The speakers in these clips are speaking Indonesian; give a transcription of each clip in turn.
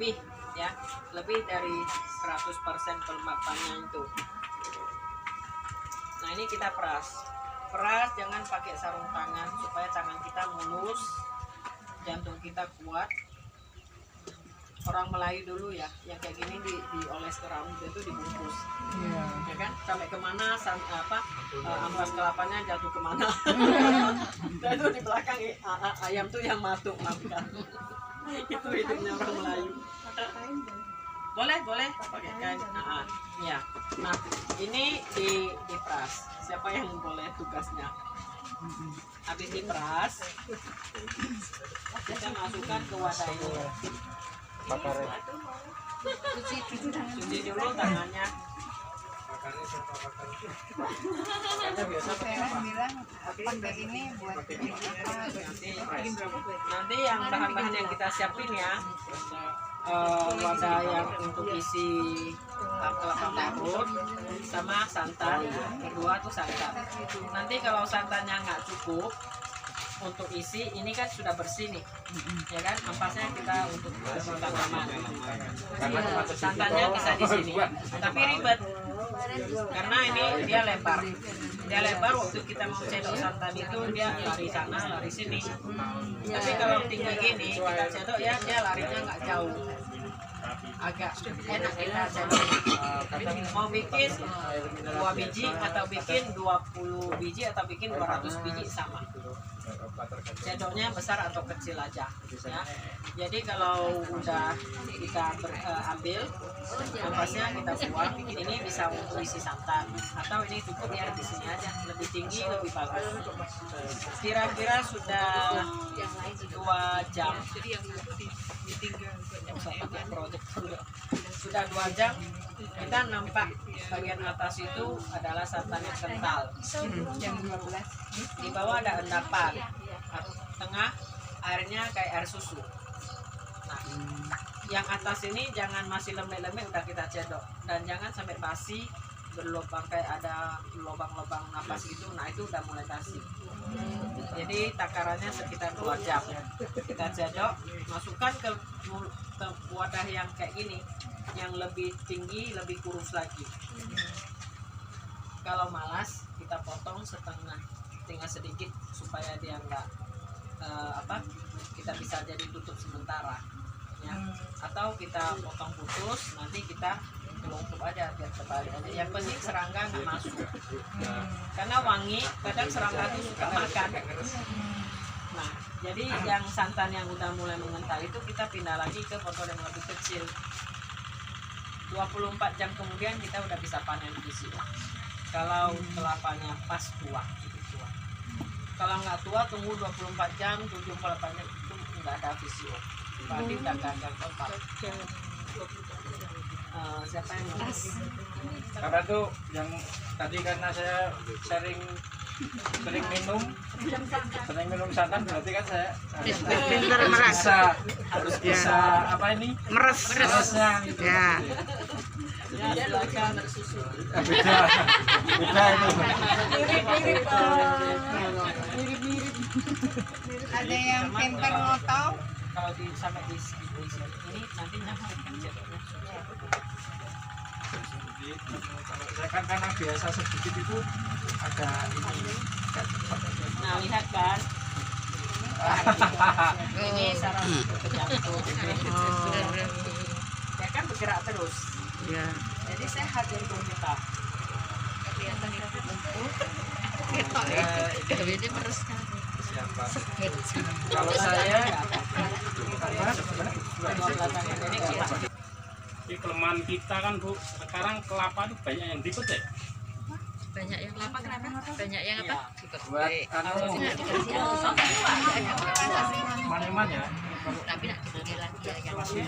lebih ya, lebih dari 100% kelembapannya itu. Nah ini kita peras, jangan pakai sarung tangan supaya tangan kita mulus, jantung kita kuat. Orang Melayu dulu ya, yang kayak gini dioles ke rambut itu dibungkus, ya kan? Sampai kemana, ampas kelapanya jatuh kemana? Dan itu di belakang ayam tuh yang matuk makan. Itu hidupnya orang Melayu. Boleh pakai kain. Ya. Nah ini diperas. Siapa yang boleh tugasnya? Habis diperas, kita masukkan ke wadah ini. Cuci dulu tangannya. Nanti yang bahan-bahan yang kita siapin ya, wadah yang untuk isi kelapa parut sama santan, kedua tuh santan. Nanti kalau santannya nggak cukup untuk isi, ini kan sudah bersih nih, ya kan? Ampasnya kita untuk simpan lama. Santannya bisa di sini, tapi ribet karena ini dia lebar. Waktu kita mau cedok santan itu dia lari sana, lari sini. Tapi kalau tinggi gini kita cedok ya, dia larinya nggak jauh. Agak enak kita cedok. Mau bikin 2 biji atau bikin 20 biji atau bikin 200 biji sama. Cedoknya besar atau kecil aja ya. Jadi kalau udah kita ambil ampasnya, kita buang, ini bisa untuk isi santan atau ini cukup ya di sini aja, lebih tinggi lebih bagus. Kira-kira sudah 2 jam. Sudah 2 jam kita nampak bagian atas itu adalah santan yang kental. Di bawah ada endapan, tengah airnya kayak air susu. Nah, yang atas ini jangan masih lembek-lembek udah kita cedok, dan jangan sampai basi berlubang kayak ada lubang-lubang napas gitu. Nah itu udah mulai basi. Jadi takarannya sekitar 2 jam. Kita cedok, masukkan ke wadah yang kayak gini, yang lebih tinggi, lebih kurus lagi. Kalau malas kita potong setengah, tinggal sedikit supaya dia enggak kita bisa jadi tutup sementara ya. Atau kita potong putus, nanti kita tutup aja biar terbalik aja. Yang penting serangga nggak masuk, karena wangi, kadang serangga itu suka makan. Nah jadi yang santan yang udah mulai mengental itu kita pindah lagi ke botol yang lebih kecil. 24 jam kemudian kita udah bisa panen VCO. Kalau kelapanya pas tua, kalau nggak tua tunggu 24 jam, 78 jam itu nggak ada VCO, berarti udah gagal total. Siapa yang mau? Karena tuh yang tadi karena saya sering minum santan, berarti kan saya harus bisa apa ini meresnya gitu ya. Ya, silakan susu. Beda itu. Mirip. Ada yang temper ngotong. Kalau sampai di ini nanti nyampekan cedoknya. Saya kan karena biasa sedikit itu ada ini. Nah lihat kan, ini saraf jantung, ya kan bergerak terus. Ya. Jadi sehat jantung kita. Kelihatan itu lumpuh. Ini meres kan. Kalau saya di kelemahan kita kan Bu, sekarang kelapa itu banyak yang dipetik. Banyak yang kelapa, kenapa? Banyak yang apa? buat maneman ya. Tapi nak dibeli lagi ya yang Masih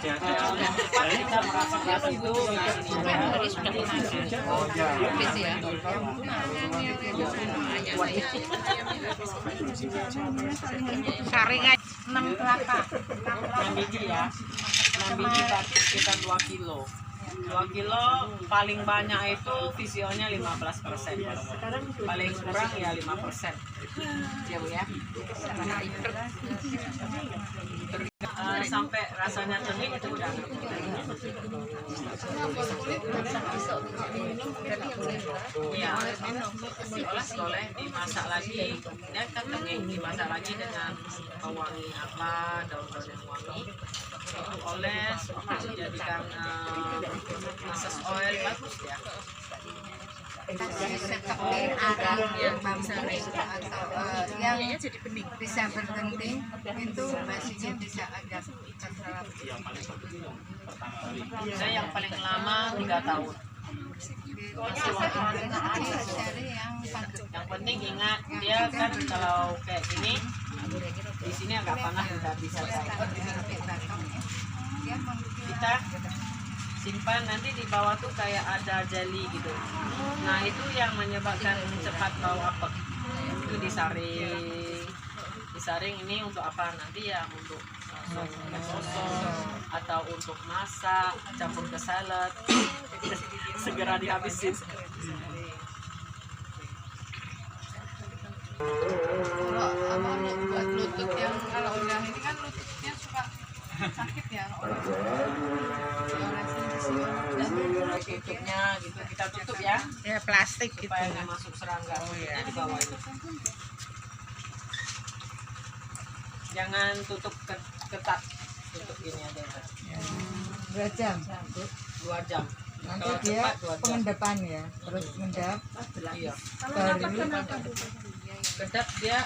Kita merasakan itu ini sudah kemarin. oh ya. Habis ya. Saringan 6 kelapa. 6 biji ya. 6 biji berarti sekitar 2 kilo. 2 kilo paling banyak itu VCO-nya 15%. Paling kurang ya 5%. Ya Bu ya. rasanya cengeng itu udah iya, boleh dimasak lagi, dia kan cengeng dimasak lagi dengan pewangi apa, daun-daun yang wangi, oles untuk dijadikan massage oil bagus ya. Seperti arang yang bambu atau yang jadi bening. bisa bergenting itu basinya bisa agak terserap. Saya yang paling lama 3 tahun. Cari yang Yang penting ingat dia kan kalau kayak gini di sini agak panas udah bisa cair. Kita simpan nanti di bawah tuh kayak ada jelly gitu. Nah itu yang menyebabkan cepat bau apek. Itu disaring ini untuk apa nanti ya, untuk sosok atau untuk masak campur ke salad. Segera dihabisin. kalau buat lutut yang kalau udah ini kan lututnya suka sakit ya Tutupnya gitu kita tutup ya plastik supaya nggak masuk serangga. Ini di bawah ini. Jangan tutup ketat, tutup gini aja. 2 jam. 2 jam. Nanti Kalau dia cepat 2 jam. pengendapan ya, terus mengendap Iya. baru Kedap dia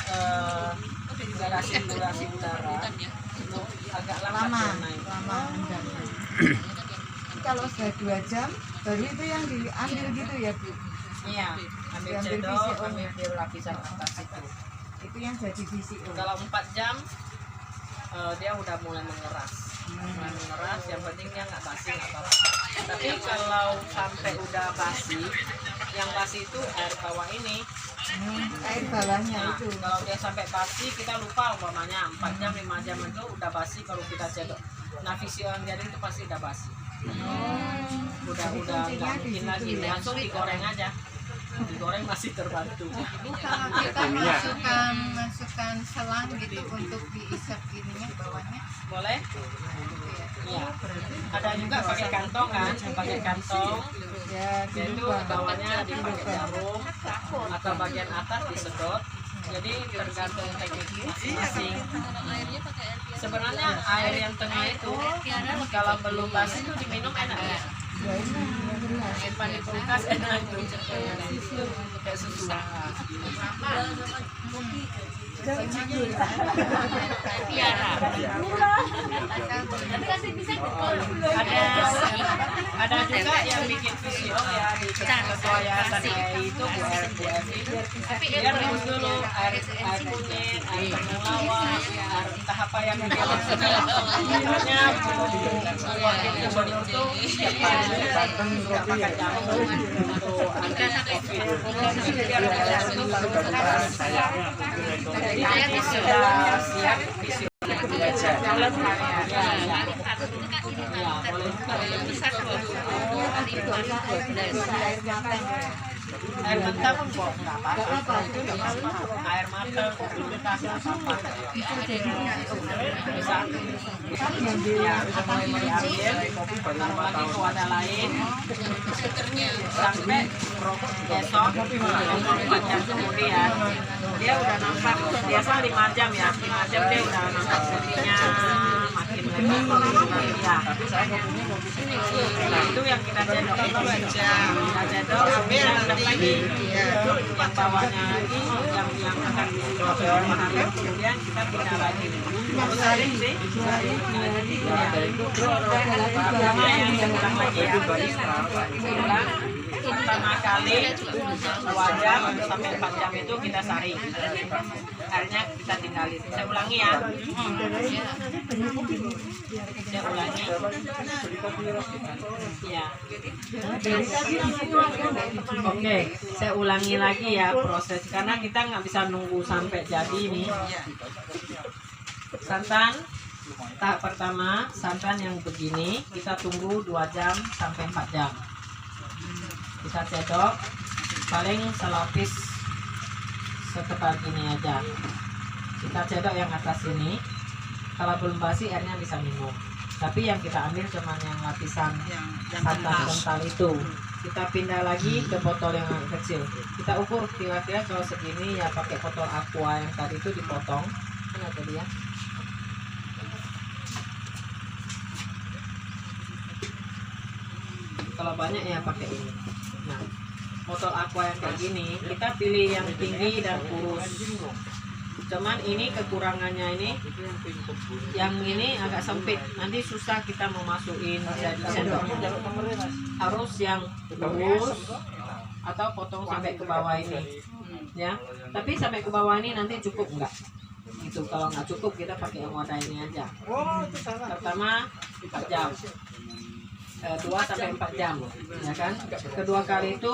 durasi udara itu agak lama lambat naik. mengendap. Kalau sudah 2 jam, baru itu yang diambil gitu ya Bu. Iya, ambil Diambil cendol, VCO-nya. ambil di lapisan atas itu. Itu yang jadi VCO. Kalau 4 jam dia udah mulai mengeras. Mulai mengeras, yang penting dia nggak basi atau apa. Tapi kalau sampai udah basi, yang basi itu air bawah ini. Air bawahnya Nah, itu. kalau dia sampai basi kita lupa umpamanya 4 jam 5 jam itu udah basi baru kita cedok. Nah VCO yang jadi itu pasti udah basi. Udah nggak mungkin lagi, langsung digoreng aja. Digoreng masih terbantu. kalau kita masukkan selang gitu untuk diisap ininya bawahnya Boleh? Iya. Ada juga pakai kantong kan, pakai kantong. Ya, Yaitu dirubah. bawahnya dipakai jarum atau bagian atas disedot. Jadi tergantung teknik masing-masing. Sebenarnya air yang tengah itu kalau belum basi itu diminum enak ya. Ya ini yang jelas. Air panik kulkas enak itu. Kayak susu. Ada juga yang bikin VCO ya di ketua yayasan itu Bu Evi. Dia rebus dulu air kunyit, air temulawak, air entah apa yang dia makanya wakil gubernur tuh setiap hari nggak pakai jamu untuk anti COVID. Biar jadi sudah siap VCO. Air mentah pun kok nggak apa-apa, itu nggak apa-apa. Air matang, kita nggak apa-apa. Bisa, ya, bisa mulai diambil, taruh lagi ke wadah lain, sampai besok 4 jam kemudian dia udah nampak, biasa 5 jam ya, 5 jam dia udah nampak putihnya makin lebar, ya. Nah itu yang kita cedok, kita cedok, ambil rendam lagi, yang bawahnya lagi, yang akan disedot, kemudian kita pindah lagi. Terus saring sih, pertama yang diulang lagi ya, diulang. Pertama kali 2 jam sampai 4 jam itu kita saring, airnya kita tinggalin. Saya ulangi ya, saya ulangi ya. Oke, saya ulangi lagi ya proses, karena kita nggak bisa nunggu sampai jadi nih. Santan tahap pertama, santan yang begini kita tunggu 2 jam sampai 4 jam. Kita cedok paling selapis setebal gini aja. Kita cedok yang atas ini. Kalau belum basi airnya bisa minum. Tapi yang kita ambil cuman yang lapisan yang santan kental itu. Kita pindah lagi ke botol yang agak kecil. Kita ukur kira-kira kalau segini ya pakai botol aqua yang tadi itu dipotong. Mana tadi ya? Kalau banyak ya pakai ini. Nah, botol aqua yang kayak gini kita pilih yang tinggi dan kurus. Cuman ini kekurangannya ini, yang ini agak sempit, nanti susah kita mau masukin jadi sendoknya. Harus yang lurus atau potong sampai ke bawah ini, ya. Tapi sampai ke bawah ini nanti cukup enggak? Itu kalau nggak cukup kita pakai yang wadah ini aja. Pertama 4 jam. 2 sampai 4 jam, ya kan? Kedua kali itu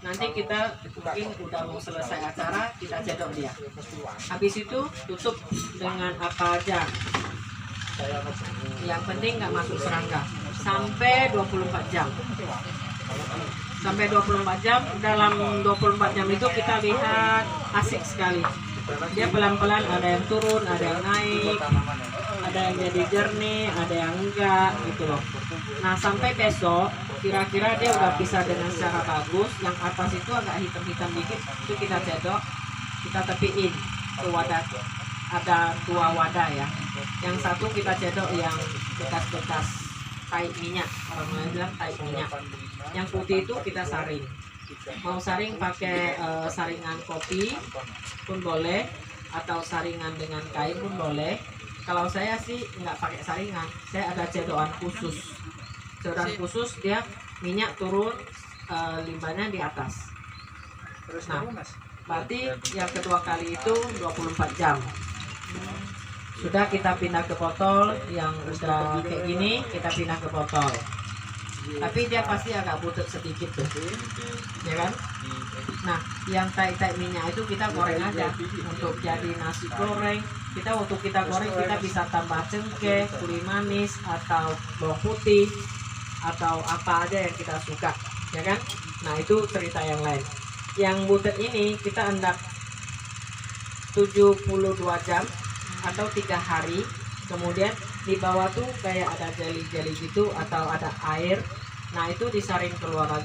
nanti kita mungkin udah mau selesai acara, kita cedok dia. Habis itu tutup dengan apa aja. Yang penting nggak masuk serangga. Sampai 24 jam. Sampai 24 jam. Dalam 24 jam itu kita lihat asik sekali. Dia pelan-pelan ada yang turun, ada yang naik, ada yang jadi jernih, ada yang enggak gitu loh. Nah sampai besok kira-kira dia udah bisa dengan secara bagus. Yang atas itu agak hitam-hitam dikit, itu kita cedok, kita tepiin ke wadah. Ada 2 wadah ya. Yang satu kita cedok yang bekas-bekas tai minyak, orang lain bilang tai minyak. Yang putih itu kita saring. Mau saring pakai saringan kopi pun boleh, atau saringan dengan kain pun boleh. Kalau saya sih nggak pakai saringan, saya ada cedokan khusus. Cedokan khusus dia minyak turun, limbahnya di atas. Nah, berarti yang kedua kali itu 24 jam. Sudah kita pindah ke botol yang udah kayak gini, kita pindah ke botol. Tapi dia pasti agak butut sedikit tuh, ya kan? Nah, yang tai-tai minyak itu kita goreng aja untuk jadi nasi goreng. Kita waktu kita goreng kita bisa tambah cengkeh, kuri manis, atau bawang putih, atau apa aja yang kita suka, ya kan? Nah itu cerita yang lain. Yang butut ini kita hendak 72 jam atau 3 hari. Kemudian di bawah tuh kayak ada jeli-jeli gitu atau ada air. Nah itu disaring keluar lagi.